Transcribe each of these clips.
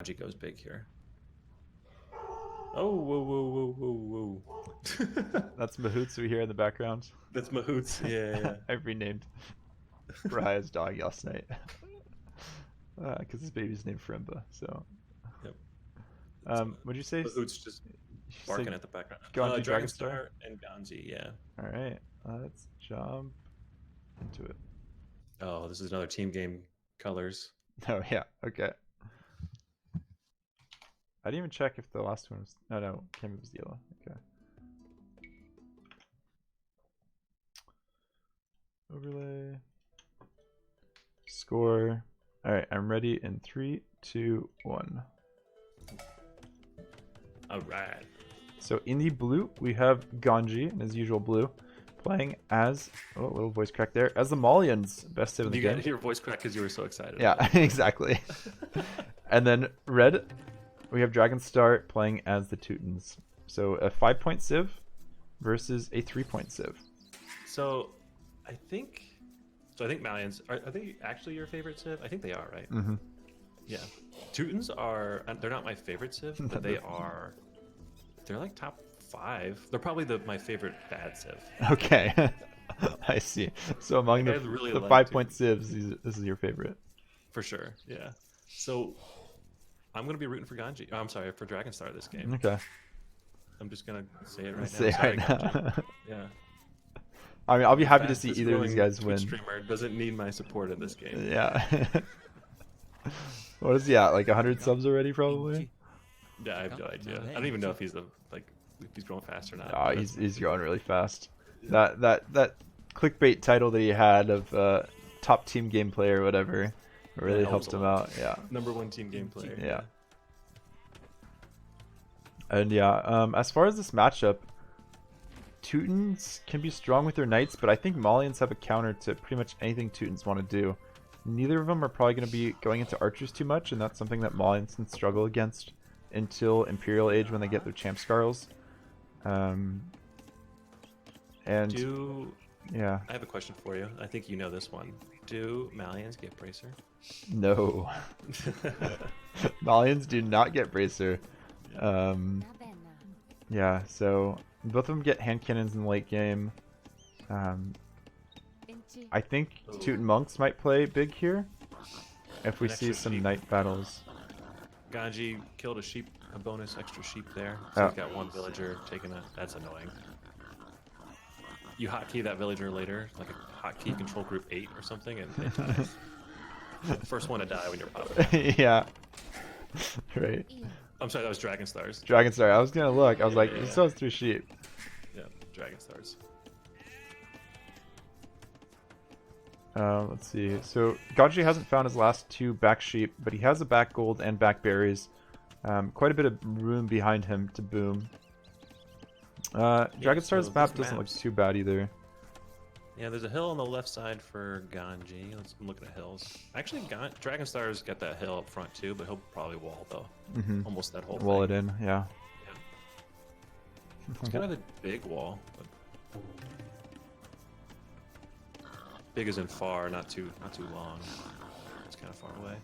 Ganji goes big here. Oh, whoa, whoa, whoa, whoa, whoa. That's Mahoots we hear in the background. That's Mahoots. Yeah. I renamed Briar's dog last night. Because his baby's named Frimba, so. Yep. What'd you say? Mahoots just barking at the background. Ganji, Dragonstar and Ganji, yeah. Alright, let's jump into it. Oh, this is another team game colors. Oh, yeah, okay. I didn't even check if the last one was. No, Cammy was yellow. Okay. Overlay. Score. Alright, I'm ready in 3, 2, 1. Alright. So in the blue, we have Ganji, in his usual blue, playing as, oh, a little voice crack there, as the Malians. Best save in the game. You got your voice crack because you were so excited. Yeah, exactly. And then red, we have Dragonstar playing as the Teutons. So a 5-point civ versus a 3-point civ. So I think Malians, are they actually your favorite civ? I think they are, right? Mm-hmm. Yeah. Teutons they're not my favorite civ, but they're like top 5. They're probably my favorite bad civ. Okay. I see. So among the 5-point civs, this is your favorite. For sure, yeah. So I'm going to be rooting for Ganji. Oh, I'm sorry, for Dragonstar this game. Okay. I'm just going to say it right now. Say it right now. Yeah. I mean, I'll be happy to see either of these guys win. Streamer doesn't need my support in this game. Yeah. What is he at? Like 100 subs already, probably? Yeah, I have no idea. I don't even know if he's growing fast or not. Oh, he's growing really fast. That clickbait title that he had of top team game player or whatever really helped him out. Yeah. #1 team game player. Yeah. And yeah, as far as this matchup, Teutons can be strong with their knights, but I think Malians have a counter to pretty much anything Teutons want to do. Neither of them are probably going to be going into archers too much, and that's something that Malians can struggle against until Imperial Age when they get their champ scarls. Yeah. I have a question for you. I think you know this one. Do Malians get bracer? No. Malians do not get bracer. Yeah, so both of them get hand cannons in the late game. I think Teuton monks might play big here if we see some knight battles. Ganji killed a bonus extra sheep there. So he's got one villager taking that's annoying. You hotkey that villager later, like a hotkey control group 8 or something, and it dies. First one to die when you're popping. Yeah. Right. I'm sorry, that was Dragonstar's. Dragonstar. I was gonna look. I was like, it still has 3 sheep. Yeah, Dragonstar's. Let's see. So Ganji hasn't found his last 2 back sheep, but he has a back gold and back berries. Quite a bit of room behind him to boom. Dragonstar's map doesn't look too bad either. Yeah, there's a hill on the left side for Ganji. I'm looking at hills. Actually, Dragonstar's got that hill up front too, but he'll probably wall though. Almost that whole wall thing. It in, yeah. It's kind of a big wall. But big as in far, not too long. It's kind of far away.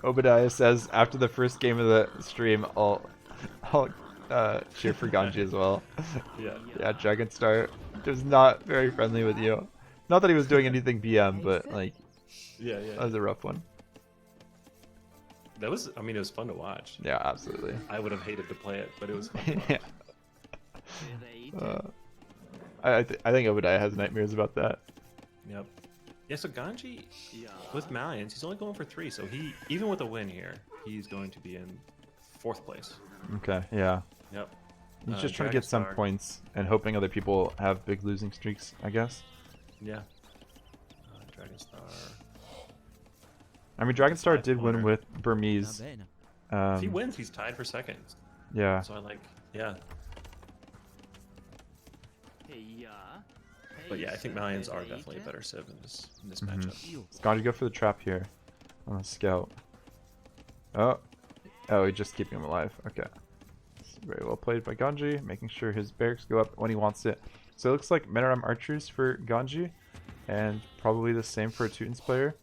Obadiah says after the first game of the stream, I'll cheer for Ganji as well. Yeah, Dragonstar was not very friendly with you. Not that he was doing anything BM, but like, that was a rough one. That was, I mean, it was fun to watch. Yeah, absolutely. I would have hated to play it, but it was fun to watch. I think Obadiah has nightmares about that. Yep. Yeah, so Ganji, with Malians, he's only going for 3, so even with a win here, he's going to be in 4th place. Okay, yeah. Yep. He's just trying to get some points and hoping other people have big losing streaks, I guess. Yeah. Dragonstar. I mean, Dragonstar did win with Burmese. If he wins, he's tied for 2nd. Yeah. So But yeah, I think Malians are definitely a better civ in this matchup. It's got to go for the trap here on the scout. Oh, he's just keeping him alive. Okay. Very well played by Ganji, making sure his barracks go up when he wants it. So it looks like men-at-arm archers for Ganji, and probably the same for a Teutons player.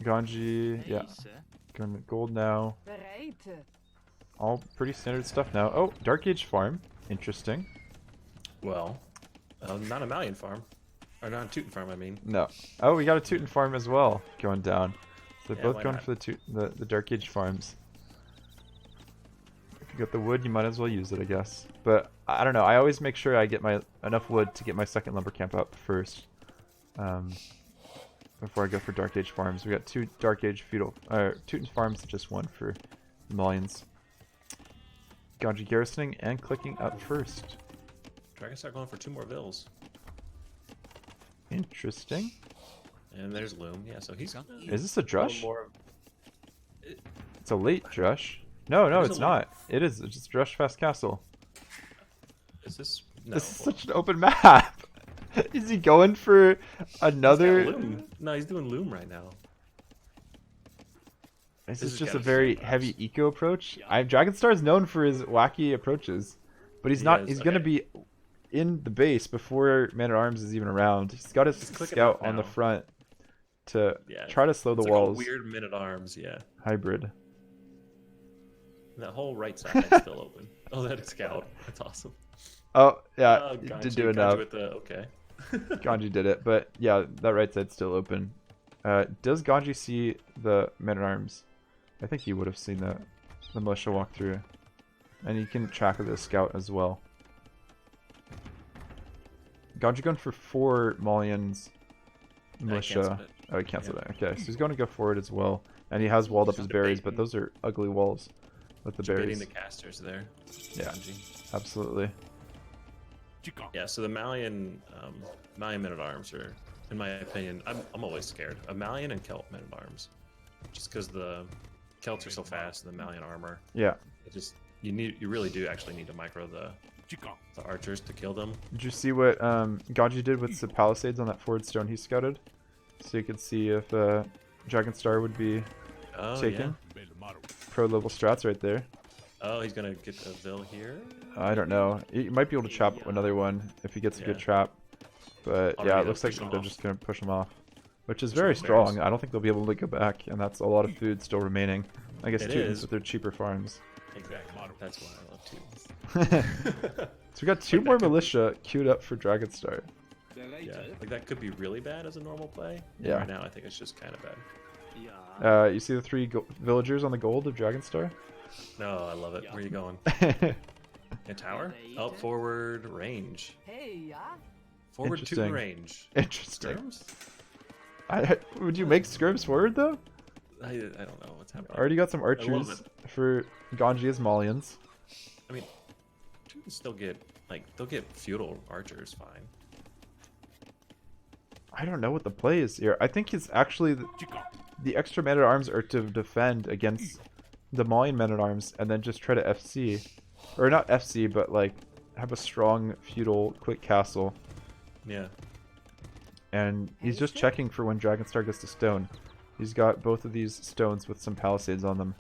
Ganji, yeah. Going to gold now. All pretty standard stuff now. Oh, Dark Age farm. Interesting. Well, not a Malian farm. Or not a Teuton farm, I mean. No. Oh, we got a Teuton farm as well going down. So they're Yeah, both going not? for the Dark Age farms. If you got the wood, you might as well use it, I guess. But I don't know. I always make sure I get my enough wood to get my second lumber camp up first. Before I go for Dark Age farms. We got 2 Dark Age feudal Teuton farms, just 1 for the Malians. Ganji garrisoning and clicking up first. Dragonstar going for 2 more vills. Interesting. And there's Loom. Yeah, so he's... Is this a drush? More... It's a late drush. No, It is it's a not. It is. It's just Drush Fast Castle. Is this... No. This is such an open map. Is he going for another... Loom. No, he's doing Loom right now. This This is has just a gotta be very something heavy else. eco approach. Dragonstar is known for his wacky approaches, but he's not. is, He's gonna okay. be in the base before Man at Arms is even around. He's got his clicking scout up on the now. front to Yeah, try to slow the It's like walls. a weird men-at-arms, yeah. Hybrid. And that whole right side is still open. Oh, that is Scout. That's awesome. Oh yeah, Oh, he Ganji, did do Ganji enough. with the... Okay. Ganji did it, but yeah, that right side's still open. Does Ganji see the Men at Arms? I think he would have seen the militia walk through, and he can track the scout as well. Ganji going for 4 Malians militia. canceled it. Oh, he canceled Yeah. it. Okay, so he's going to go forward as well, and he has walled up his Just berries, but debating. those are ugly walls with the Debating berries. the casters there. Yeah. Ganji. Absolutely. Yeah, so the Malian men-at-arms are, in my opinion, I'm always scared. A Malian and Celt men-at-arms. Just because the Celts are so fast and the Malian armor. Yeah. It just you really do actually need to micro the archers to kill them. Did you see what Ganji did with the palisades on that forward stone he scouted? So you could see if Dragonstar would be Oh, taken. yeah. Pro level strats right there. Oh, he's gonna get the Vil here. I don't know. He might be able to trap another one if he gets a good trap. But Already yeah, it they'll looks like push him they're off. just going to push him off. Which is Push very him with berries. strong. I don't think they'll be able to go back, and that's a lot of food still remaining. I guess It Teutons is. with their cheaper farms. Exactly. That's why I love Teutons. So we got 2 Like, more that could- militia queued up for Dragonstar. Yeah, like that could be really bad as a normal play. Yeah. Right now, I think it's just kind of bad. You see the 3 villagers on the gold of Dragonstar? No, I love it. Where are you going? A tower? Up, forward, range. Forward to Interesting. range. Interesting. Skirms? Would you make skirms forward though? I don't know what's happening. Already got some love archers for Ganji as Malians. I mean, Teutons still get they'll get feudal archers fine. I don't know what the play is here. I think it's actually the extra men at arms are to defend against the Malian men at arms and then just try to FC, or not FC, but like have a strong feudal quick castle. Yeah. And he's just checking for when Dragonstar gets to stone. He's got both of these stones with some palisades on them.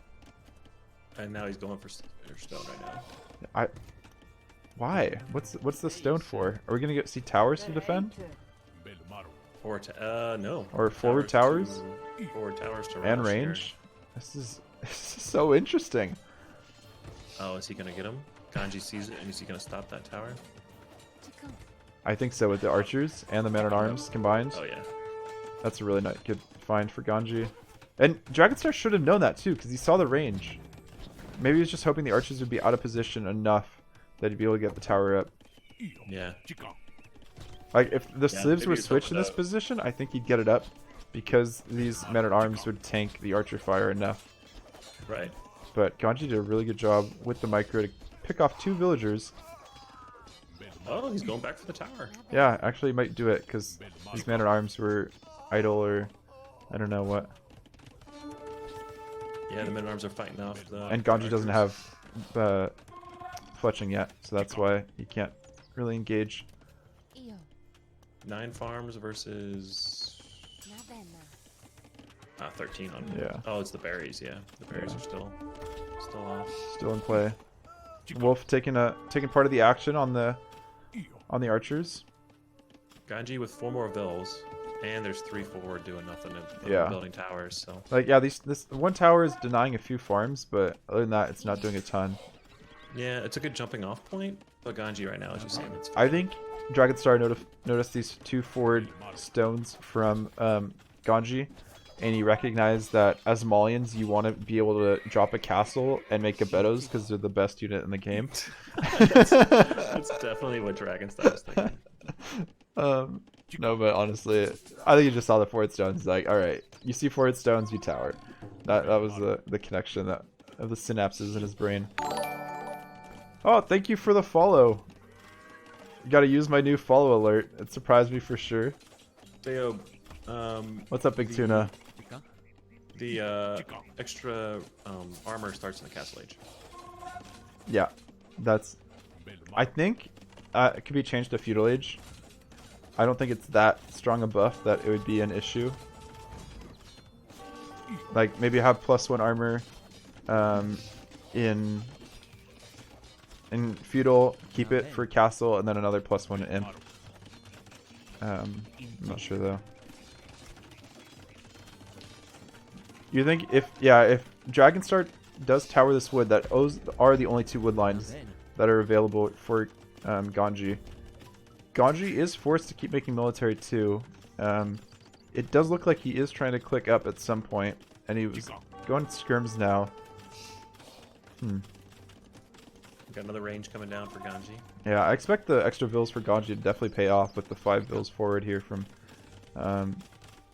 And now he's going for stone right now. Why? What's the stone for? Are we gonna see towers to defend? No. Or forward towers? Forward towers to And rush here. range? This is so interesting. Oh, is he gonna get him? Ganji sees it, and is he gonna stop that tower? I think so, with the archers and the men at arms combined. Oh yeah. That's a really nice, good find for Ganji. And Dragonstar should have known that too, because he saw the range. Maybe he was just hoping the archers would be out of position enough that he'd be able to get the tower up. Yeah. Like, if the Yeah, slivs maybe were he's switched in hoping this to- position, I think he'd get it up, because these men at arms would tank the archer fire enough. Right. But Ganji did a really good job with the micro to pick off 2 villagers. Oh, he's going back for the tower. Yeah, actually he might do it, because these men at arms were idle, or I don't know what. Yeah, the men-at-arms are fighting off the... And Ganji doesn't archers. have fletching yet, so that's why he can't really engage. 9 farms versus 13 on. Yeah. Oh, it's the berries. Yeah, the berries are still off. Still in play. Wolf taking part of the action on the archers. Ganji with 4 more vills. And there's 3 forward doing nothing and building towers. So like yeah, this one tower is denying a few farms, but other than that, it's not doing a ton. Yeah, it's a good jumping off point. But Ganji right now, as you're saying, it's. I think Dragonstar noticed these 2 forward stones from Ganji, and he recognized that as Malians, you want to be able to drop a castle and make Gebettos because they're the best unit in the game. that's definitely what Dragonstar was thinking. No, but honestly, I think he just saw the forward stones. He's like, all right, you see forward stones, you tower. That was the connection of the synapses in his brain. Oh, thank you for the follow. You gotta use my new follow alert. It surprised me for sure. Theo, what's up, Big Tuna? The extra armor starts in the Castle Age. Yeah, that's. I think it could be changed to Feudal Age. I don't think it's that strong a buff that it would be an issue. Like maybe have +1 armor in Feudal, keep it for Castle, and then another +1 Imp. I'm not sure though. You think if Dragonstar does tower this wood, that are the only 2 wood lines that are available for Ganji. Ganji is forced to keep making military too. It does look like he is trying to click up at some point, and he was going scrims now. Got another range coming down for Ganji. Yeah, I expect the extra vills for Ganji to definitely pay off with the 5 vills forward here from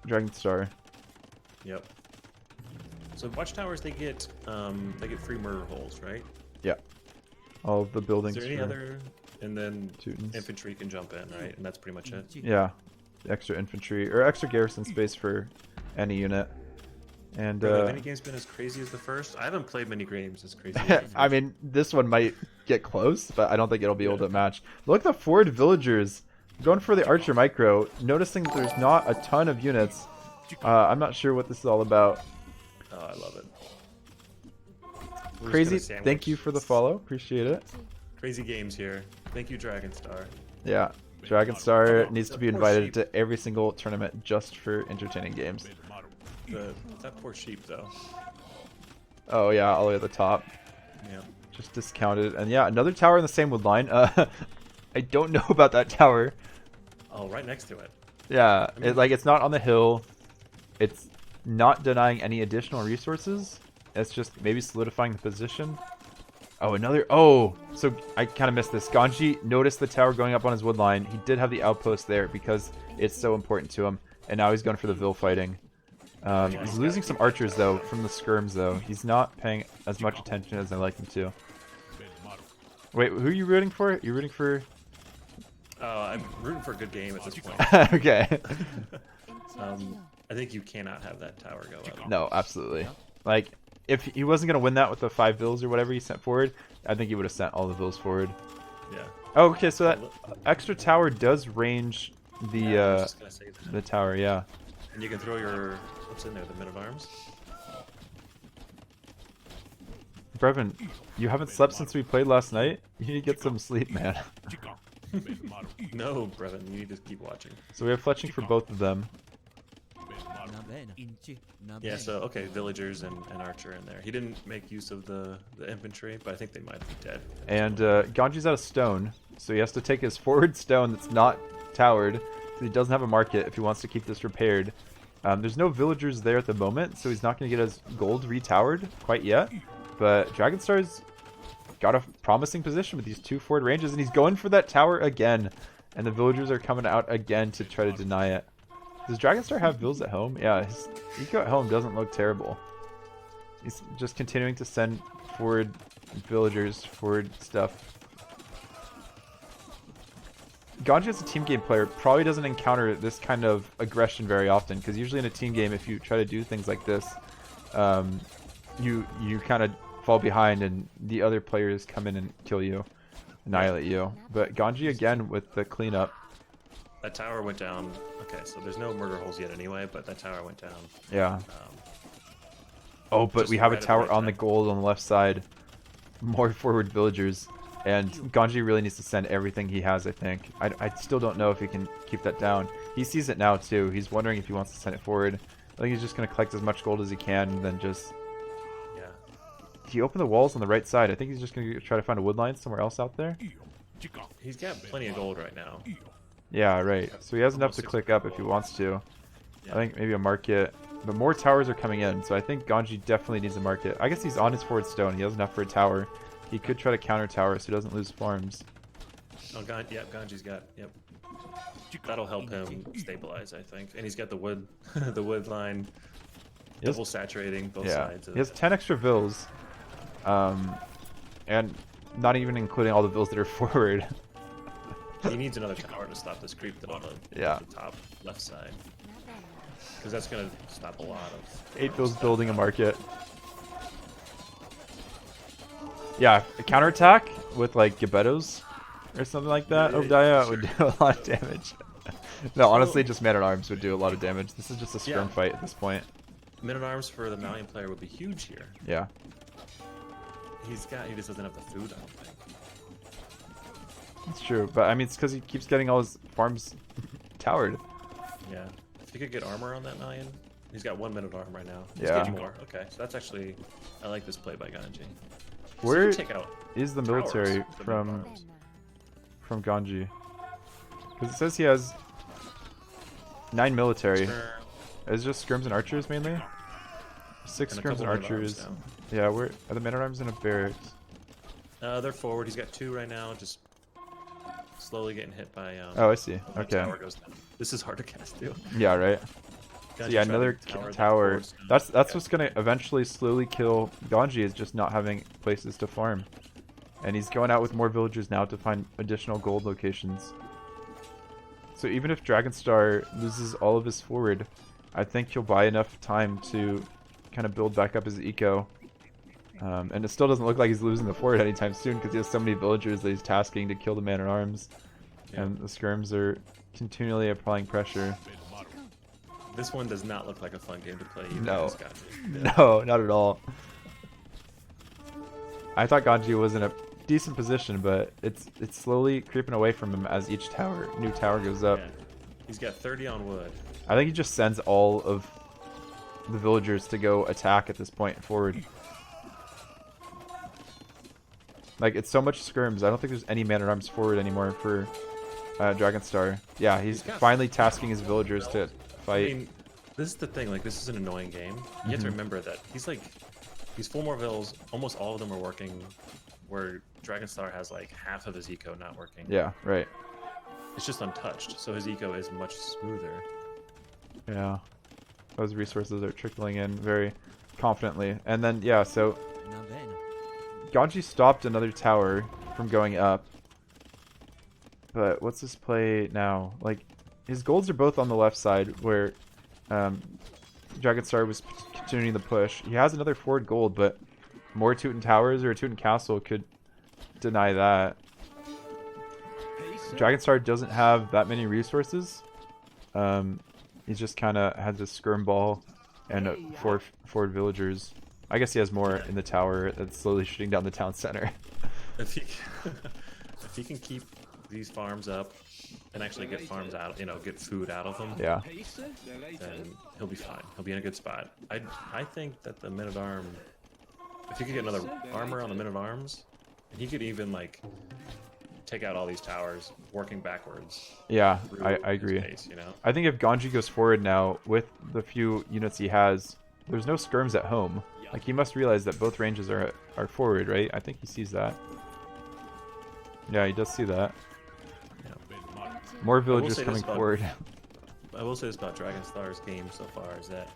Dragonstar. Yep. So watchtowers, they get free murder holes, right? Yeah. All of the buildings. Is there any other? And then Teutons. infantry can jump in, right? And that's pretty much it. Yeah, extra infantry or extra garrison space for any unit. And have many games been as crazy as the first? I haven't played many games as crazy as the first. I mean, this one might get close, but I don't think it'll be able to match. Look at the forward villagers going for the archer micro, noticing that there's not a ton of units. I'm not sure what this is all about. Oh, I love it. Crazy, thank you for the follow. Appreciate it. Crazy games here. Thank you, Dragonstar. Yeah, Dragonstar needs to be invited to every single tournament just for entertaining games. That poor sheep, though. Oh yeah, all the way at the top. Yeah. Just discounted. And yeah, another tower in the same wood line. I don't know about that tower. Oh, right next to it. Yeah, I mean, it's not on the hill. It's not denying any additional resources. It's just maybe solidifying the position. Oh, another. Oh, so I kind of missed this. Ganji noticed the tower going up on his wood line. He did have the outpost there because it's so important to him. And now he's going for the Vil fighting. He's losing some archers, though, from the skirms, though. He's not paying as much attention as I like him to. Wait, who are you rooting for? You're rooting for... I'm rooting for a good game at this point. Okay. I think you cannot have that tower go up. No, absolutely. Like, if he wasn't going to win that with the 5 vills or whatever he sent forward, I think he would have sent all the vills forward. Yeah. Oh, okay, so that extra tower does range the tower, yeah. And you can throw your... What's in there? The men-at-arms? Brevin, you haven't slept since we played last night? You need to get some sleep, man. No, Brevin, you need to keep watching. So we have fletching for both of them. Yeah, so, okay, villagers and archer in there. He didn't make use of the infantry, but I think they might be dead. And Ganji's out of stone, so he has to take his forward stone that's not towered, because he doesn't have a market if he wants to keep this repaired. There's no villagers there at the moment, so he's not going to get his gold retowered quite yet. But Dragonstar's got a promising position with these 2 forward ranges, and he's going for that tower again. And the villagers are coming out again to try to deny it. Does Dragonstar have vills at home? Yeah, his eco at home doesn't look terrible. He's just continuing to send forward villagers, forward stuff. Ganji as a team game player probably doesn't encounter this kind of aggression very often, because usually in a team game, if you try to do things like this, you kind of fall behind and the other players come in and kill you, annihilate you. But Ganji again with the cleanup. That tower went down. Okay, so there's no murder holes yet anyway, but that tower went down. Yeah. Oh, but we have a tower on the gold on the left side. More forward villagers. And Ganji really needs to send everything he has, I think. I still don't know if he can keep that down. He sees it now, too. He's wondering if he wants to send it forward. I think he's just going to collect as much gold as he can and then just... Yeah. He opened the walls on the right side. I think he's just going to try to find a wood line somewhere else out there. He's got plenty of gold right now. Yeah, right. So he has enough to click up if he wants to. Yeah. I think maybe a market. But more towers are coming in, so I think Ganji definitely needs a market. I guess he's on his forward stone. He has enough for a tower. He could try to counter tower so he doesn't lose farms. Oh, Ganji's got, yep. That'll help him stabilize, I think. And he's got the wood, the wood line, double saturating both sides. He has 10 extra vills, and not even including all the vills that are forward. He needs another tower to stop this creep that on the top left side. Because that's going to stop a lot of... 8 vills building a market. Yeah, a counterattack with like Gebettos or something like that. Obadiah would do a lot of damage. No, honestly, just Man-at-Arms would do a lot of damage. This is just a scrum fight at this point. Man-at-Arms for the Malian player would be huge here. Yeah. He just doesn't have the food, I don't think. It's true, but I mean, it's because he keeps getting all his farms towered. Yeah. If he could get armor on that Malian, he's got 1 minute arm right now. He's Yeah. getting more. Okay, so that's actually, I like this play by Ganji. Where take out is the military from Ganji? Because it says he has 9 military. Is it just scrims and archers mainly? 6 scrims and archers. Yeah, where are the men-at-arms in a barracks? They're forward. He's got 2 right now, just slowly getting hit by. Oh, I see. Okay. Tower goes down. This is hard to cast too. Yeah, right. So yeah, another tower. That's what's gonna eventually slowly kill Ganji, is just not having places to farm. And he's going out with more villagers now to find additional gold locations. So even if Dragonstar loses all of his forward, I think he'll buy enough time to kind of build back up his eco. And it still doesn't look like he's losing the forward anytime soon because he has so many villagers that he's tasking to kill the man-at-arms. Yeah. And the skirms are continually applying pressure. This one does not look like a fun game to play. No. No, not at all. I thought Ganji was in a decent position, but it's slowly creeping away from him as each new tower goes up. Yeah. He's got 30 on wood. I think he just sends all of the villagers to go attack at this point forward. Like, it's so much skirms. I don't think there's any man-at-arms forward anymore for Dragonstar. Yeah, he's finally tasking his villagers to fight. I mean, this is the thing. Like, this is an annoying game. You have to remember that he's full more vills. Almost all of them are working, where Dragonstar has like half of his eco not working. Yeah, right. It's just untouched, so his eco is much smoother. Yeah, those resources are trickling in very confidently. And then, yeah, so Ganji stopped another tower from going up. But what's his play now? Like, his golds are both on the left side, where Dragonstar was continuing the push. He has another forward gold, but more Teuton towers or a Teuton castle could deny that. Dragonstar doesn't have that many resources. He's just kind of has a skirm ball and 4 forward villagers. I guess he has more in the tower that's slowly shooting down the town center. If he can keep these farms up and actually get farms out, get food out of them, yeah, then he'll be fine. He'll be in a good spot. I think that the men-at-arm, if he could get another armor on the men-at-arms, and he could even like take out all these towers working backwards. Yeah, I agree. Base, I think if Ganji goes forward now with the few units he has, there's no skirms at home. Like, he must realize that both ranges are forward, right? I think he sees that. Yeah, he does see that. More villagers coming forward. I will say this about Dragonstar's game so far, is that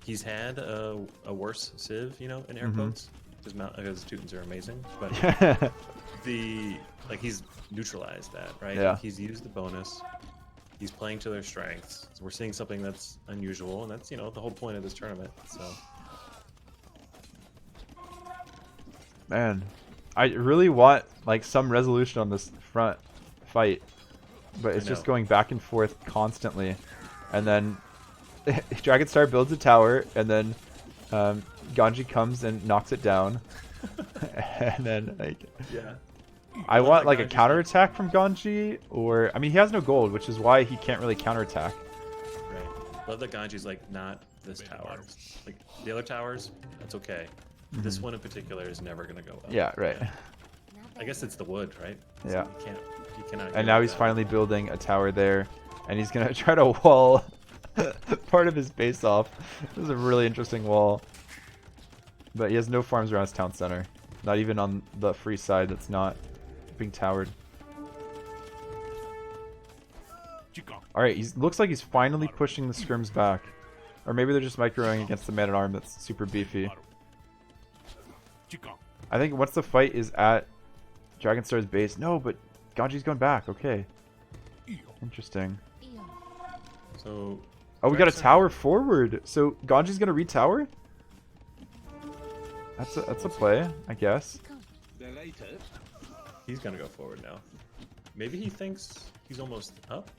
he's had a worse civ, in air quotes, because Teutons are amazing, but he's neutralized that, right? Yeah. Like, he's used the bonus. He's playing to their strengths. So we're seeing something that's unusual, and that's the whole point of this tournament. So, man, I really want like some resolution on this front fight, but it's just going back and forth constantly, and then Dragonstar builds a tower, and then Ganji comes and knocks it down, and then I want like a counterattack from Ganji, or I mean he has no gold, which is why he can't really counterattack. Right. Love that Ganji's like not this tower. Like the other towers, that's okay. This one in particular is never gonna go up. Yeah, right. Yeah. I guess it's the wood, right? So Yeah. You cannot. And now he's finally building a tower there, and he's gonna try to wall part of his base off. This is a really interesting wall, but he has no farms around his town center. Not even on the free side that's not being towered. Alright, he looks like he's finally pushing the scrims back. Or maybe they're just microing against the man-at-arm that's super beefy. I think once the fight is at Dragonstar's base... No, but Ganji's going back. Okay. Interesting. So... Oh, we got a tower forward. So Ganji's going to re-tower? That's a play, I guess. He's going to go forward now. Maybe he thinks he's almost up?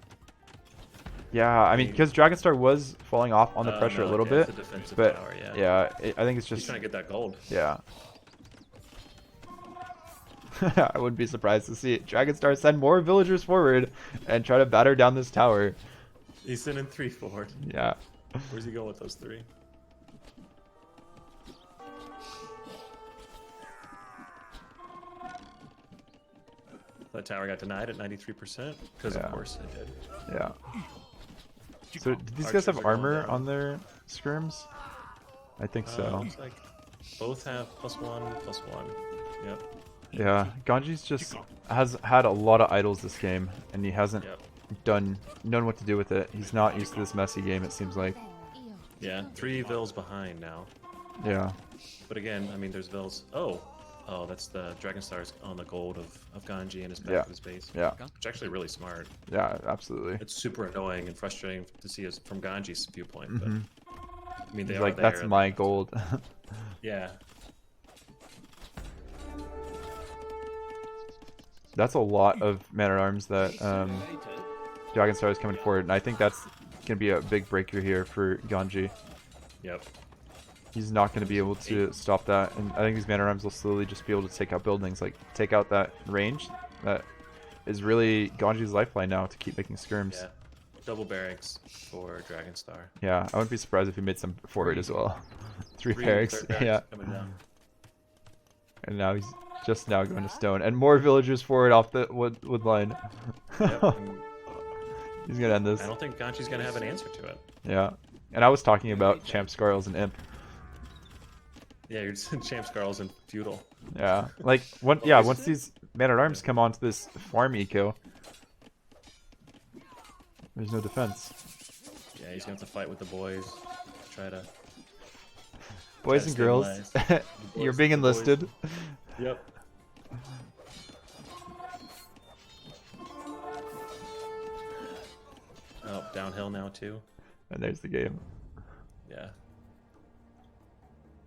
Yeah, I mean, because Dragonstar was falling off on the pressure a little bit, but tower, yeah, I think it's just... He's trying to get that gold. Yeah. I wouldn't be surprised to see Dragonstar send more villagers forward and try to batter down this tower. He's sending 3 forward. Yeah. Where's he going with those 3? That tower got denied at 93%, because of course it did. Yeah. So did these guys have armor on their scrims? I think so. Looks like both have +1/+1. Yep. Yeah, Ganji's just has had a lot of idols this game, and he hasn't known what to do with it. He's not used to this messy game, it seems like. Yeah, 3 vills behind now. Yeah. But again, I mean, there's vills. Oh, that's the Dragonstar's on the gold of Ganji and his back of his base. Yeah. Which is actually really smart. Yeah, absolutely. It's super annoying and frustrating to see us from Ganji's viewpoint. But, I mean, they He's are like, there. that's my gold. Yeah. That's a lot of man-at-arms that Dragonstar is coming forward, and I think that's going to be a big breakthrough here for Ganji. Yep. He's not going to be able to stop that, and I think these man-at-arms will slowly just be able to take out buildings, like take out that range that is really Ganji's lifeline now to keep making skirms. Yeah. Double barracks for Dragonstar. Yeah, I wouldn't be surprised if he made some forward as well. 3 barracks, yeah. Coming down. And now he's just now going to stone, and more villagers forward off the wood line. Yep, he's gonna end this. I don't think Ganji's gonna have an answer to it. Yeah, and I was talking about Champ Scarls and Imp. Yeah, you're just Champ Scarls and Feudal. Yeah, like once these man-at-arms come onto this farm eco, there's no defense. Yeah, he's gonna have to fight with the boys. Try to. Boys and girls, you're being enlisted. Yep. Oh, downhill now too. And there's the game. Yeah.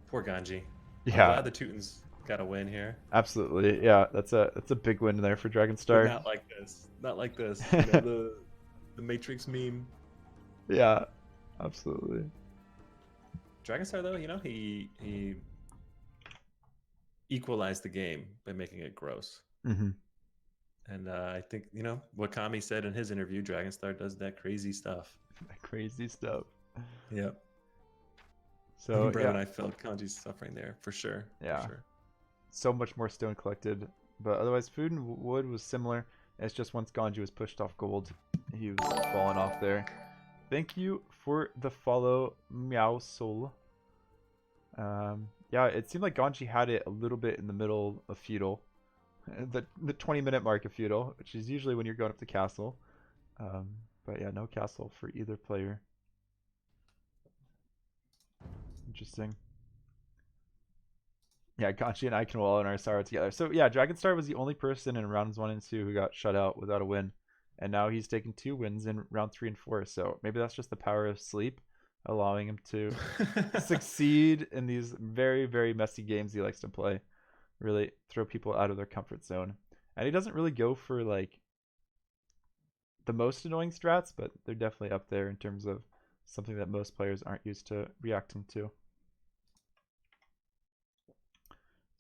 Poor Ganji. Yeah. I'm glad the Teutons got a win here. Absolutely. Yeah, that's a big win there for Dragonstar. But not like this. Not like this. You know, the Matrix meme. Yeah, absolutely. Dragonstar though, you know, he equalized the game by making it gross. Mm-hmm. And I think, you know, what Kami said in his interview, Dragonstar does that crazy stuff. That crazy stuff. Yep. So Bro and I felt Ganji's suffering there for sure. Yeah. For sure. So much more stone collected, but otherwise food and wood was similar. It's just once Ganji was pushed off gold, he was falling off there. Thank you for the follow, Meow Soul. Yeah, it seemed like Ganji had it a little bit in the middle of feudal, the 20-minute mark of feudal, which is usually when you're going up to castle. But yeah, no castle for either player. Interesting. Yeah, Ganji and I can wall in our sorrow together. So yeah, Dragonstar was the only person in rounds 1 and 2 who got shut out without a win. And now he's taken 2 wins in round 3 and 4. So maybe that's just the power of sleep, allowing him to succeed in these very, very messy games he likes to play. Really throw people out of their comfort zone. And he doesn't really go for like the most annoying strats, but they're definitely up there in terms of something that most players aren't used to reacting to.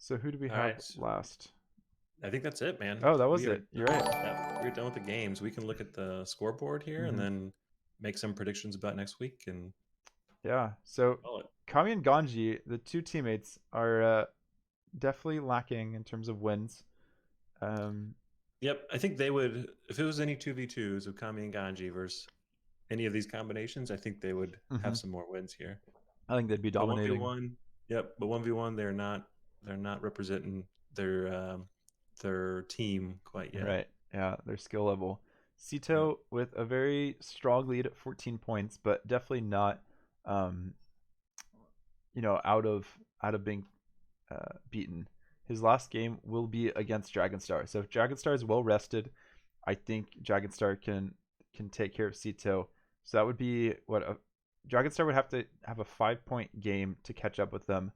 So who do we have last? I think that's it, man. Oh, that was We are it. You're right. we're done with the games. We can look at the scoreboard here and then make some predictions about next week and Yeah. So call it. Kami and Ganji, the two teammates, are definitely lacking in terms of wins. Yep, I think they would if it was any 2v2s of Kami and Ganji versus any of these combinations, I think they would have some more wins here. I think they'd be But dominating. 1v1, yep, but 1v1 they're not representing their team quite yet. Right. Yeah, their skill level. Sito with a very strong lead at 14 points, but definitely not, um, out of being beaten. His last game will be against Dragonstar. So if Dragonstar is well rested, I think Dragonstar can take care of Sito. So that would be what Dragonstar would have to have a 5-point game to catch up with them.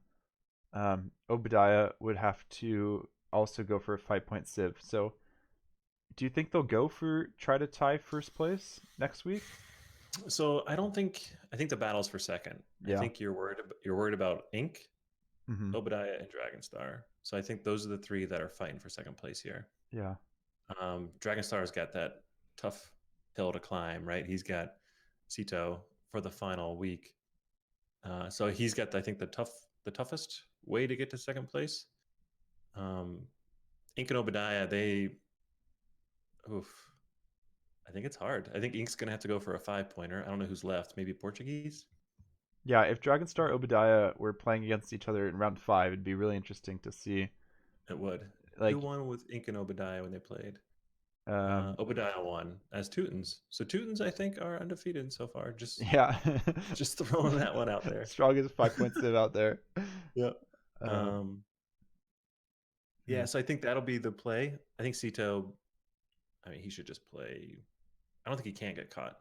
Obadiah would have to also go for a 5-point civ. So do you think they'll try to tie first place next week? So I think the battle's for second. Yeah. I think you're worried about Inc, Mm-hmm. Obadiah, and Dragonstar. So I think those are the three that are fighting for second place here. Yeah. Dragonstar's got that tough hill to climb, right? He's got Sito for the final week. So he's got, I think, the toughest way to get to second place. Inc and Obadiah, I think it's hard. I think Ink's gonna have to go for a 5-pointer. I don't know who's left. Maybe Portuguese. Yeah, if Dragonstar Obadiah were playing against each other in round 5, it'd be really interesting to see. It would. Like, who won with Ink and Obadiah when they played? um, Obadiah won as Teutons. So Teutons, I think, are undefeated so far. yeah, Just throwing that one out there. Strongest 5-point civ out there. Yep. Yeah, Hmm. so I think that'll be the play. I think Sito, I mean, he should just play. I don't think he can't get caught.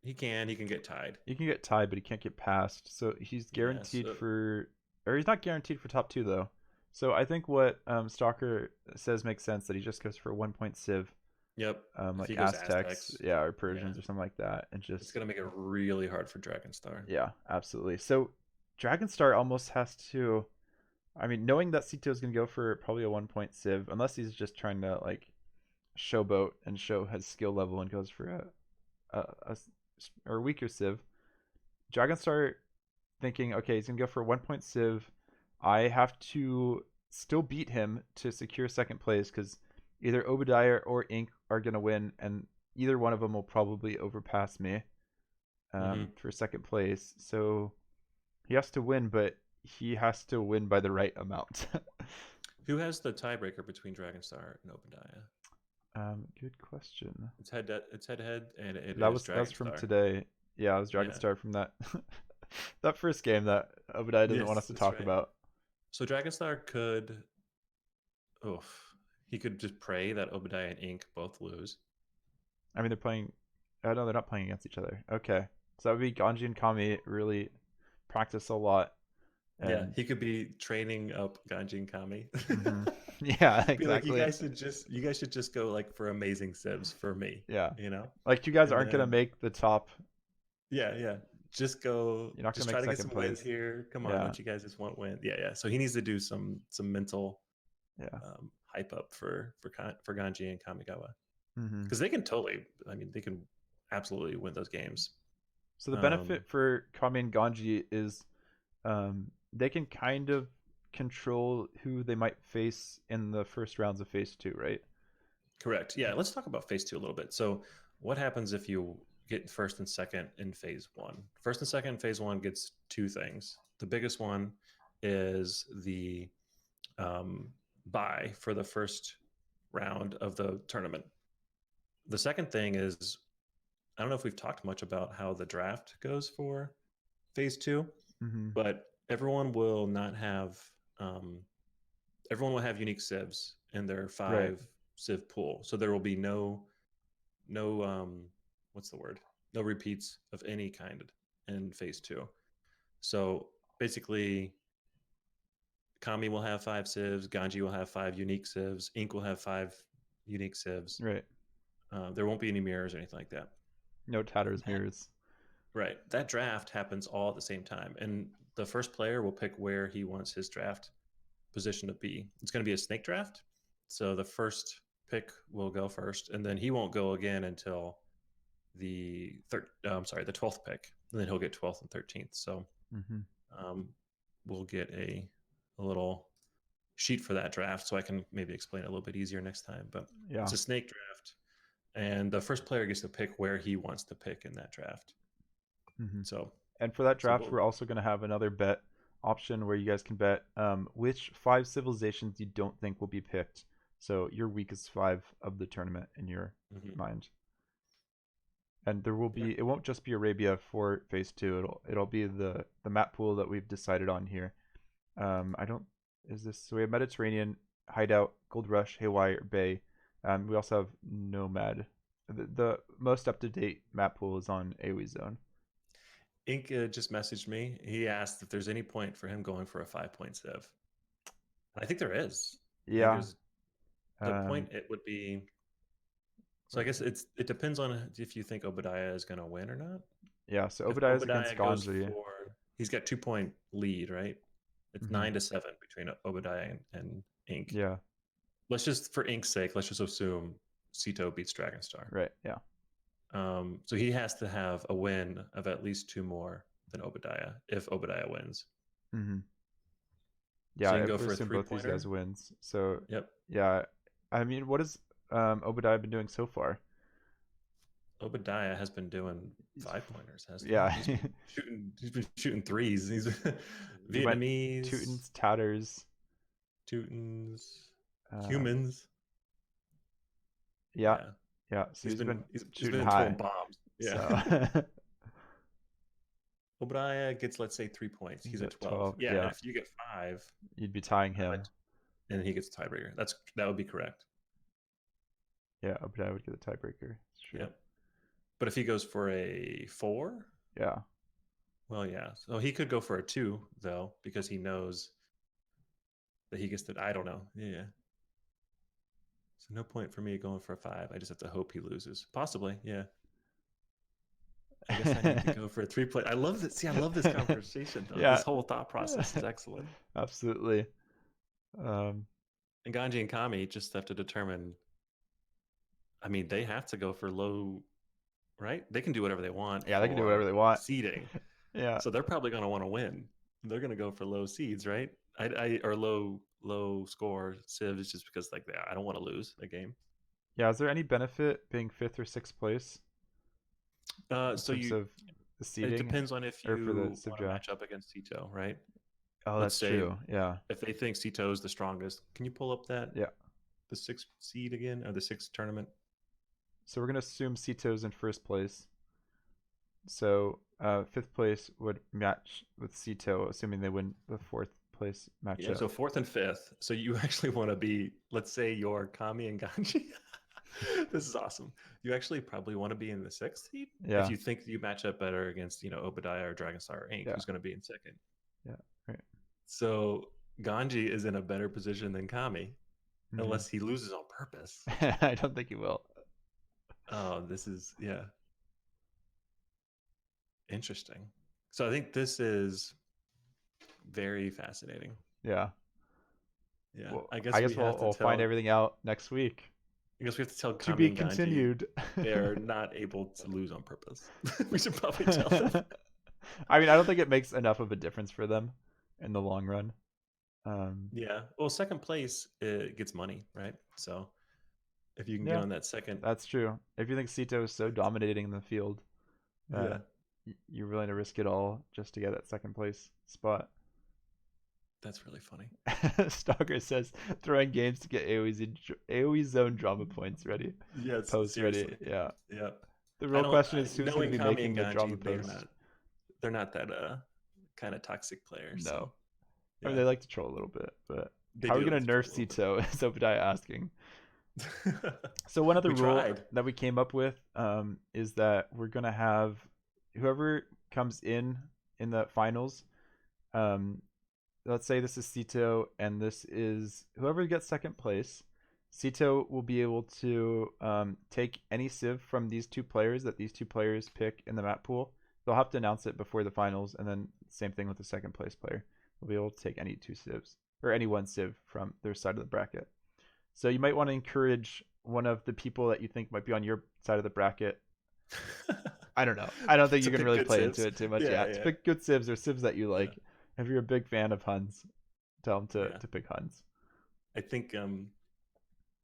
He can get tied. You can get tied, but he can't get past. So he's guaranteed or he's not guaranteed for top 2 though. So I think what Stalker says makes sense, that he just goes for a 1-point civ. Yep. Like Aztecs, yeah, or Persians or something like that, and just it's gonna make it really hard for Dragonstar. Yeah, absolutely. So Dragonstar almost has to. I mean, knowing that Sito is gonna go for probably a 1-point civ, unless he's just trying to like showboat and show his skill level and goes for a weaker civ. Dragonstar thinking, okay, he's gonna go for a 1-point civ. I have to still beat him to secure second place because either Obadiah or Ink are gonna win, and either one of them will probably overpass me for second place. So he has to win, but he has to win by the right amount. Who has the tiebreaker between Dragonstar and Obadiah? Good question. It's head to head, and That's from today. Yeah, it was Dragonstar from that that first game that Obadiah doesn't want us to talk about. So Dragonstar could, he could just pray that Obadiah and Ink both lose. I mean, they're playing. Oh no, they're not playing against each other. Okay, so that would be Ganji and Kami really practice a lot. Yeah, he could be training up Ganji and Kami. Yeah, exactly. Like, you guys should just go like for amazing civs for me. Yeah, like you guys aren't gonna make the top. Yeah. Just go. You're not just gonna try make to get some place. wins here. Come on, don't you guys just want win? Yeah. So he needs to do some mental, hype up for Ganji and Kamigawa, because they can totally. I mean, they can absolutely win those games. So the benefit for Kami and Ganji is, they can kind of control who they might face in the first rounds of phase 2, right? Correct. Yeah. Let's talk about phase 2 a little bit. So, what happens if you get first and second in phase 1? First and second in phase 1 gets 2 things. The biggest one is the bye for the first round of the tournament. The second thing is, I don't know if we've talked much about how the draft goes for phase 2, but everyone will not have everyone will have unique civs in their 5 civ pool. So there will be no what's the word? No repeats of any kind in phase 2. So basically, Kami will have 5 civs, Ganji will have 5 unique civs, Ink will have 5 unique civs. Right. There won't be any mirrors or anything like that. No Tatter's mirrors. Right. That draft happens all at the same time, and the first player will pick where he wants his draft position to be. It's going to be a snake draft. So the first pick will go first, and then he won't go again until the 12th pick, and then he'll get 12th and 13th. So we'll get a little sheet for that draft, so I can maybe explain it a little bit easier next time. But it's a snake draft, and the first player gets to pick where he wants to pick in that draft. So, and for that draft, we're also going to have another bet option where you guys can bet which 5 civilizations you don't think will be picked. So your weakest 5 of the tournament in your mind. And there will be, it won't just be Arabia for phase 2. It'll be the map pool that we've decided on here. So we have Mediterranean, Hideout, Gold Rush, Hawaii, or Bay. We also have Nomad. The most up-to-date map pool is on AoEZone. Ink just messaged me. He asked if there's any point for him going for a 5-point civ. I think there is. Yeah. The point it would be. So I guess it depends on if you think Obadiah is going to win or not. Yeah. So Obadiah is against Ganji. He's got 2-point lead, right? It's 9-7 between Obadiah and Ink. Yeah. Let's just, for Ink's sake, let's just assume Cito beats Dragonstar. Right. Yeah. So he has to have a win of at least 2 more than Obadiah if Obadiah wins. Yeah, so I go for a 3-pointer. Both these guys wins. So yep. Yeah, I mean, what has Obadiah been doing so far? Obadiah has been doing 5-pointers, hasn't he? Yeah, he's been shooting 3s. He's Vietnamese, Teutons, Tatters, Teutons, humans. Yeah. So he's been shooting high. Bombs. Yeah. So. Obadiah gets, let's say, 3 points. He's at 12. Yeah. If you get 5, you'd be tying him, and he gets the tiebreaker. That would be correct. Yeah, Obadiah would get the tiebreaker. Sure. Yep. But if he goes for a 4, yeah. Well, yeah. So he could go for a 2 though, because he knows that he gets the. I don't know. Yeah. So no point for me going for a 5. I just have to hope he loses. Possibly, yeah. I guess I need to go for a 3-play. I love this. See, I love this conversation though. Yeah. This whole thought process is excellent. Absolutely. And Ganji and Kami just have to determine. I mean, they have to go for low, right? They can do whatever they want. Yeah, they can do whatever they want. Seeding. Yeah. So they're probably going to want to win. They're going to go for low seeds, right? Or low score civs, just because I don't want to lose a game. Yeah. Is there any benefit being 5th or 6th place? So of the seeding? It depends on if you want to match up against Cito, right? Oh, that's true. Yeah. If they think Cito is the strongest, can you pull up that? Yeah. The 6th seed again, or the 6th tournament? So we're going to assume Cito's in 1st place. So 5th place would match with Cito, assuming they win the 4th place matchup. Yeah, so 4th and 5th. So you actually want to be, let's say you're Kami and Ganji. This is awesome. You actually probably want to be in the 6th seed. Yeah. If you think you match up better against, Obadiah or Dragonstar or Ink, who's going to be in 2nd. Yeah, right. So Ganji is in a better position than Kami, unless he loses on purpose. I don't think he will. Oh, this is, yeah. Interesting. So I think this is very fascinating. Yeah. Yeah. Well, I guess we'll find everything out next week. I guess we have to tell to be continued. They're not able to lose on purpose. We should probably tell them. I mean, I don't think it makes enough of a difference for them in the long run. Yeah. Well, 2nd place, it gets money, right? So if you can get on that 2nd. That's true. If you think Cito is so dominating in the field, you're willing to risk it all just to get that 2nd place spot. That's really funny. Stalker says throwing games to get AoEZone drama points ready. Yeah, post seriously. ready. Yeah. Yeah. The real question is who's going to be making the drama post. They're not that kind of toxic players. No. So, I mean, they like to troll a little bit, but how are we going to nerf Cito? Is Obadiah asking. So one other rule that we came up with is that we're going to have whoever comes in the finals. Let's say this is Cito and this is whoever gets 2nd place. Cito will be able to take any civ from these 2 players that these 2 players pick in the map pool. They'll have to announce it before the finals, and then same thing with the 2nd place player. They'll be able to take any 2 civs or any 1 civ from their side of the bracket. So you might want to encourage one of the people that you think might be on your side of the bracket. I don't know. I don't think you can really play into it too much. Yeah, to pick good civs or civs that you like. If you're a big fan of Huns, tell them to pick Huns. I think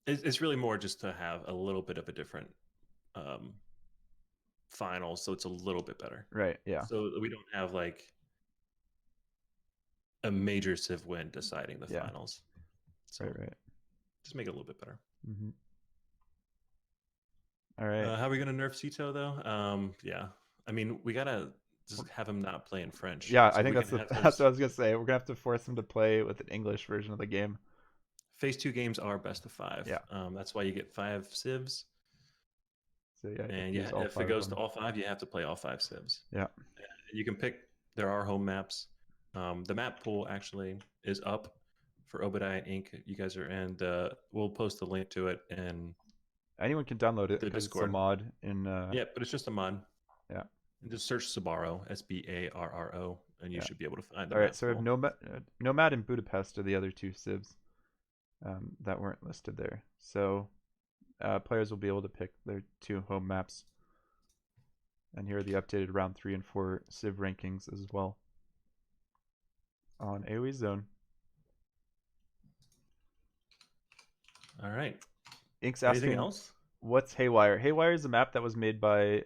it's really more just to have a little bit of a different final, so it's a little bit better. Right, yeah. So we don't have like a major civ win deciding the finals. So right. Just make it a little bit better. Mm-hmm. All right. How are we going to nerf Cito, though? Yeah. I mean, we got to just have him not play in French. Yeah, so I think that's what I was going to say. We're going to have to force him to play with an English version of the game. Phase 2 games are best of 5. Yeah. That's why you get 5 civs. So yeah, and if it goes to all 5, you have to play all 5 civs. Yeah. You can pick. There are home maps. The map pool actually is up for Obadiah Inc. You guys are in. We'll post the link to it, and anyone can download it. It's a mod in. Yeah, but it's just a mod. Yeah. And just search SBARRO, SBARRO, and you should be able to find. All right. So we have Nomad and Budapest are the other 2 civs that weren't listed there. So players will be able to pick their 2 home maps. And here are the updated round 3 and 4 civ rankings as well on AoEZone. All right. Ink's asking, what's Haywire? Haywire is a map that was made by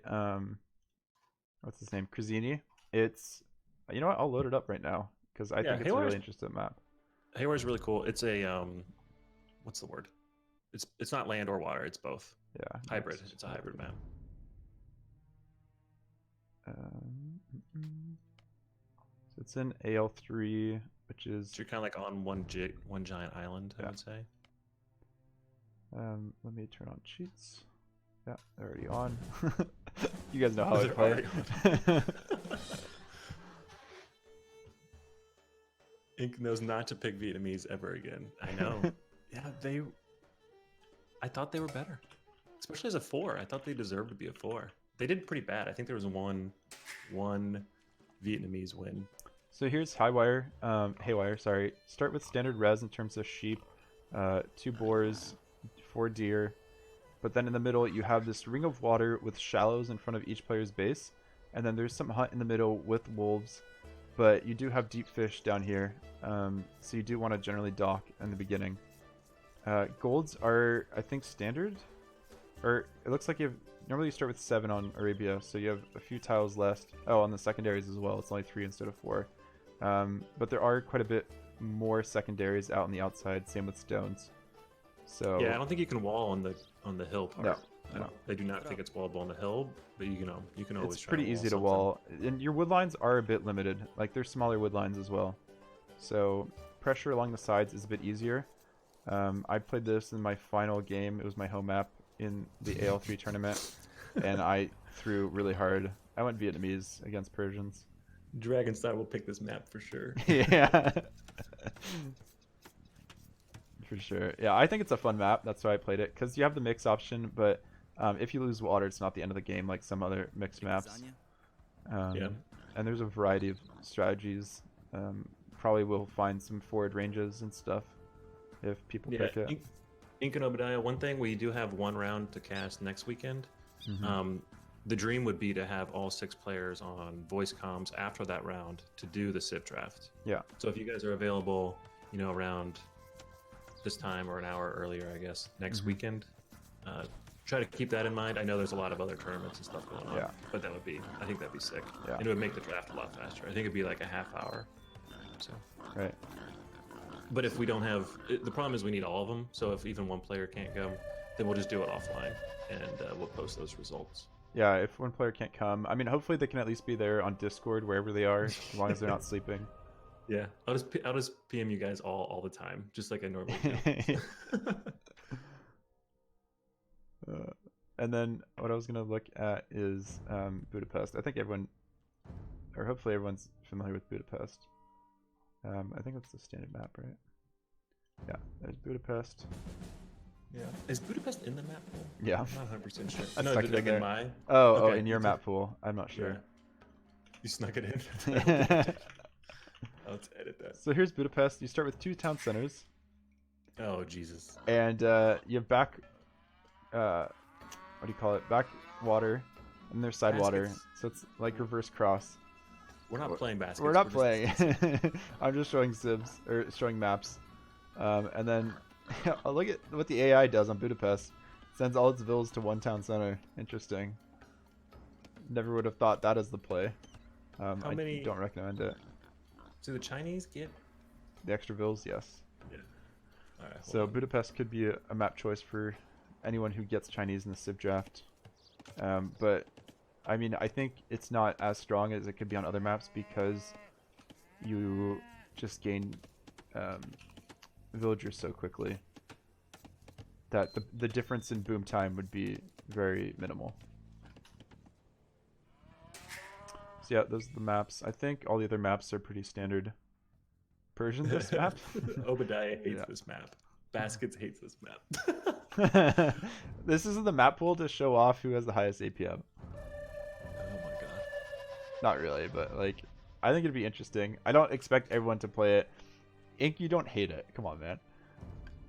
what's his name? Crazini. It's, you know what? I'll load it up right now because I think it's a really interesting map. Haywire is really cool. It's a what's the word? It's not land or water. It's both. Yeah. Hybrid. It's a hybrid map. So it's in AL3, which is. So you're kind of like on one giant island, I would say. Let me turn on cheats. Yeah, they're already on. You guys know how I play. Ink knows not to pick Vietnamese ever again. I know. Yeah, I thought they were better, especially as a 4. I thought they deserved to be a 4. They did pretty bad. I think there was one Vietnamese win. So here's Haywire. Sorry. Start with standard res in terms of sheep, 2 boars, 4 deer, but then in the middle you have this ring of water with shallows in front of each player's base, and then there's some hut in the middle with wolves, but you do have deep fish down here, so you do want to generally dock in the beginning. Golds are, I think, standard, or it looks like normally you start with 7 on Arabia, so you have a few tiles left. Oh, on the secondaries as well, it's only 3 instead of 4, but there are quite a bit more secondaries out on the outside, same with stones. So yeah, I don't think you can wall on the hill part. No. I do not think it's wallable on the hill, but you can always. It's pretty easy to wall, and your wood lines are a bit limited. Like there's smaller wood lines as well, so pressure along the sides is a bit easier. I played this in my final game. It was my home map in the AL3 tournament, and I threw really hard. I went Vietnamese against Persians. Dragonstar will pick this map for sure. Yeah. For sure. Yeah, I think it's a fun map. That's why I played it, because you have the mix option, but if you lose water, it's not the end of the game like some other mixed maps. Yeah. And there's a variety of strategies. Probably will find some forward ranges and stuff if people pick it. Ink and Obadiah, one thing, we do have 1 round to cast next weekend. Mm-hmm. The dream would be to have all 6 players on voice comms after that round to do the civ draft. Yeah. So if you guys are available, around this time or an hour earlier, I guess, next weekend, try to keep that in mind. I know there's a lot of other tournaments and stuff going on, but I think that'd be sick. Yeah. And it would make the draft a lot faster. I think it'd be like a half hour. So. Right. But if we don't have, the problem is we need all of them. So if even one player can't go, then we'll just do it offline, and we'll post those results. Yeah, if one player can't come, I mean, hopefully they can at least be there on Discord wherever they are, as long as they're not sleeping. Yeah, I'll just PM you guys all the time, just like I normally do. And then what I was gonna look at is Budapest. I think everyone, or hopefully everyone's familiar with Budapest. I think it's the standard map, right? Yeah, there's Budapest. Yeah. Is Budapest in the map pool? Yeah. I'm not 100% sure. I know, like in my. Oh, in your map pool. I'm not sure. Yeah. You snuck it in. Let's edit that. So here's Budapest. You start with 2 town centers. Oh Jesus. And you have back, what do you call it? Back water, and there's side water. Baskets. So it's like reverse cross. We're not playing baskets. We're not just playing. discussing. I'm just showing sibs or showing maps, and then look at what the AI does on Budapest. Sends all its villas to one town center. Interesting. Never would have thought that as the play. How many? Don't recommend it. Do the Chinese get The extra villas? Yes. Yeah. All right. So Budapest could be a map choice for anyone who gets Chinese in the Civ draft. But I mean, I think it's not as strong as it could be on other maps because you just gain villagers so quickly that the difference in boom time would be very minimal. So yeah, those are the maps. I think all the other maps are pretty standard. Persian this map? Obadiah hates this map. Baskets hates this map. This is the map pool to show off who has the highest APM. Oh my god. Not really, but like, I think it'd be interesting. I don't expect everyone to play it. Ink, you don't hate it. Come on, man.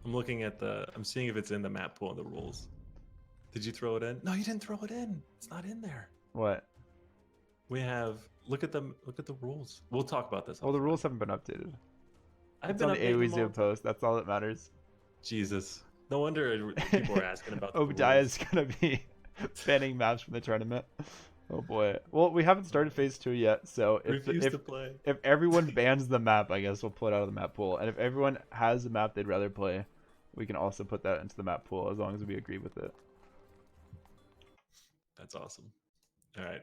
I'm looking at I'm seeing if it's in the map pool and the rules. Did you throw it in? No, you didn't throw it in. It's not in there. What? We have look at the rules. We'll talk about this. Well, the rules haven't been updated. I've It's been on the updating them all AoEZone post. That's all that matters. Jesus. No wonder people are asking about the Obadiah's rules. gonna be banning maps from the tournament. Oh boy. Well, we haven't started phase 2 yet, so Refuse to play. if everyone bans the map, I guess we'll pull it out of the map pool. And if everyone has a map they'd rather play, we can also put that into the map pool as long as we agree with it. That's awesome. All right.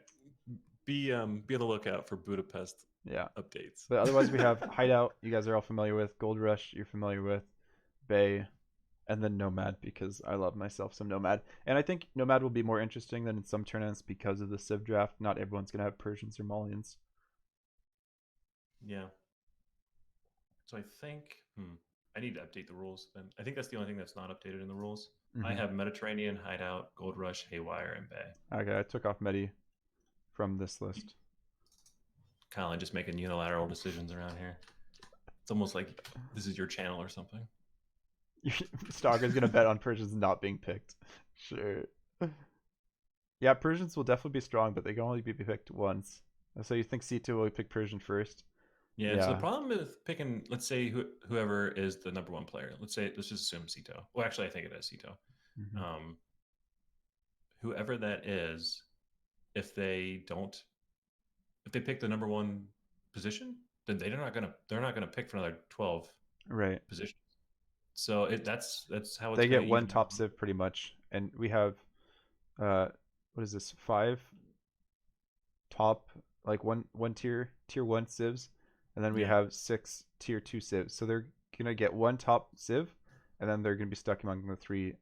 Be on the lookout for Budapest updates. But otherwise we have Hideout, you guys are all familiar with. Gold Rush, you're familiar with. Bay, and then Nomad, because I love myself some Nomad. And I think Nomad will be more interesting than in some tournaments because of the Civ draft. Not everyone's going to have Persians or Malians. Yeah. So I think I need to update the rules then. I think that's the only thing that's not updated in the rules. Mm-hmm. I have Mediterranean, Hideout, Gold Rush, Haywire, and Bay. Okay, I took off Medi from this list. Colin just making unilateral decisions around here. It's almost like this is your channel or something. Stalker's gonna bet on Persians not being picked. Sure. Yeah, Persians will definitely be strong, but they can only be picked once. So you think C2 will pick Persian first? Yeah, so the problem with picking, let's say whoever is the #1 player. Let's just assume Cito. Well, actually, I think it is Cito. Mm-hmm. Whoever that is, if they pick the #1 position, then they're not gonna pick for another 12 positions. So that's how it's they get one top civ pretty much, and we have what is this, 5 top, like one tier 1 civs, and then we have 6 tier 2 civs. So they're gonna get one top civ, and then they're gonna be stuck among the 3,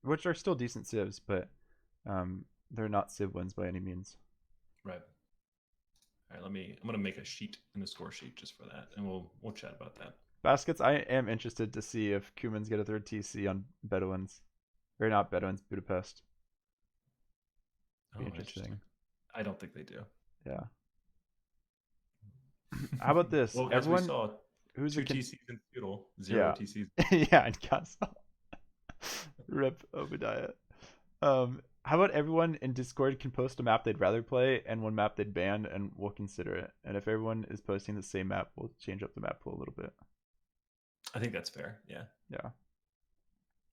which are still decent civs, but they're not civ wins by any means. Right. All right, I'm gonna make a sheet in the score sheet just for that, and we'll chat about that. Baskets, I am interested to see if Cumans get a 3rd TC on Bedouins. Or not Bedouins, Budapest. Be interesting. I don't think they do. Yeah. How about this? Well, everyone as we saw, who's 2 TCs in Feudal, 0 TCs. Yeah, in Castle. Rip Obadiah. How about everyone in Discord can post a map they'd rather play and one map they'd ban, and we'll consider it. And if everyone is posting the same map, we'll change up the map pool a little bit. I think that's fair. Yeah. Yeah.